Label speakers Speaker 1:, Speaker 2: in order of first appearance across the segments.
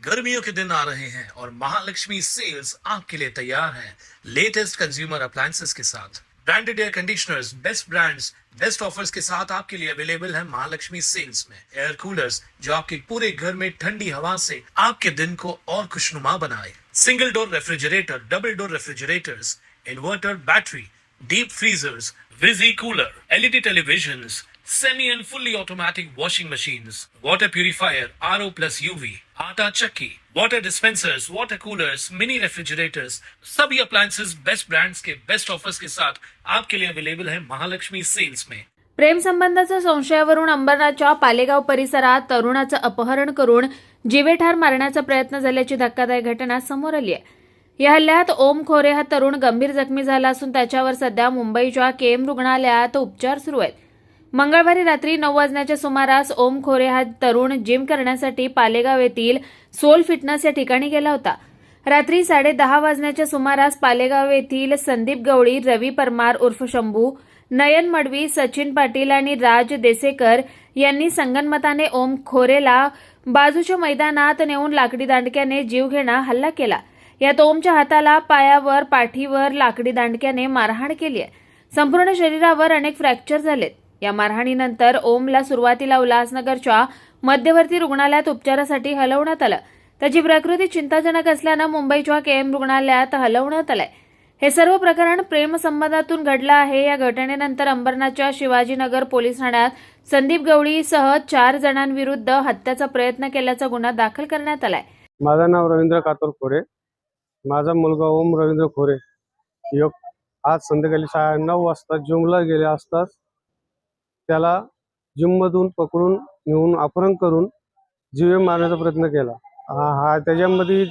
Speaker 1: गर्मियों के दिन आ रहे हैं और महालक्ष्मी सेल्स आपके लिए तैयार है लेटेस्ट कंज्यूमर अप्लायंसेस के साथ। Branded air conditioners, best brands, best offers के साथ आपके लिए अवेलेबल है महालक्ष्मी सेल्स में। एयर कूलर्स जो आपके पूरे घर में ठंडी हवा से आपके दिन को और खुशनुमा बनाए। Single door refrigerator, double door refrigerators, inverter battery, deep freezers, विजी cooler, LED televisions, semi and fully automatic washing machines, water purifier, RO plus UV, आटा चक्की, water dispensers, water coolers, mini refrigerators, सभी appliances बेस्ट ब्रांड्स के best offers के साथ आपके लिए available है Mahalakshmi sales में।
Speaker 2: प्रेम संबंधाच्या संशयावरून अंबरनाथच्या पालेगाव परिसरात तरुणाचं अपहरण करून जीवेठार मारण्याचा प्रयत्न झाल्याची धक्कादायक घटना समोर आली आहे। या हल्ल्यात ओम खोरे हा तरुण गंभीर जखमी झाला असून त्याच्यावर सध्या मुंबईच्या केएम रुग्णालयात उपचार सुरू आहेत। मंगळवारी रात्री 9 वाजण्याच्या सुमारास ओम खोरे हा तरुण जिम करण्यासाठी पालेगाव येथील सोल फिटनेस या ठिकाणी गेला होता। रात्री 10:30 वाजण्याच्या सुमारास पालेगाव येथील संदीप गवळी, रवी परमार उर्फ शंभू, नयन मडवी, सचिन पाटील आणि राज देसेकर यांनी संगनमताने ओम खोरेला बाजूच्या मैदानात नेऊन लाकडी दांडक्याने जीवघेणा हल्ला केला। यात ओमच्या हाताला, पायावर, पाठीवर लाकडी दांडक्याने मारहाण केली आहे। संपूर्ण शरीरावर अनेक फ्रॅक्चर झालेत। या मारहाणीनंतर ओमला सुरुवातीला उल्हासनगरच्या मध्यवर्ती रुग्णालयात उपचारासाठी हलवण्यात आलं। त्याची प्रकृती चिंताजनक असल्यानं मुंबईच्या केएम रुग्णालयात हलवण्यात आलंय। हे सर्व प्रकरण प्रेमसंबंधातून घडलं आहे। या घटनेनंतर अंबरनाथच्या शिवाजीनगर पोलीस ठाण्यात संदीप गवळीसह 4 जणांविरुद्ध हत्येचा प्रयत्न केल्याचा गुन्हा दाखल करण्यात आलाय।
Speaker 3: माझं नाव रवींद्र कातोर खोरे, माझा मुलगा ओम रवींद्र खोरे आज संध्याकाळी 9:30 वाजता जिमला गेले असताच त्याला जिममधून पकडून नेऊन अपहरण करून जीवे मारण्याचा प्रयत्न केला। हा त्याच्यामध्ये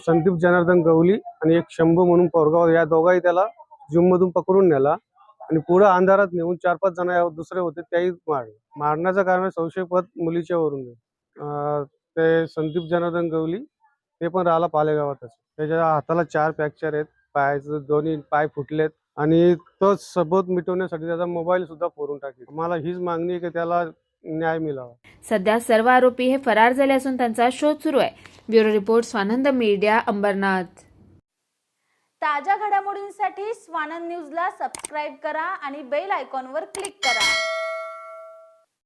Speaker 3: संदीप जनार्दन गवली आणि एक शंभू म्हणून पोरगाव, या दोघाही त्याला जिममधून पकडून नेला आणि पुढे अंधारात नेऊन 4-5 जण दुसरे होते त्याही मारले। मारण्याचं कारण संशयपद मुलीच्या वरून ते संदीप जनार्दन गवली ते पण राहिला पालेगावातच। त्याच्या हाताला 4 फ्रॅक्चर आहेत, पायाचे दोन्ही पाय फुटलेत आणि तो सबूत मिटवण्यासाठी त्याचा मोबाईल सुद्धा फोडून टाकला। मला हीच मागणी आहे की त्याला न्याय मिळावा।
Speaker 2: सध्या सर्व आरोपी हे फरार झाले असून त्यांचा शोध सुरू आहे। Bureau report, Swanand media, Ambarnath.
Speaker 4: ताज्या घडामोडींसाठी स्वानंद न्यूजला सबस्क्राईब करा आणि बेल आयकॉनवर क्लिक करा।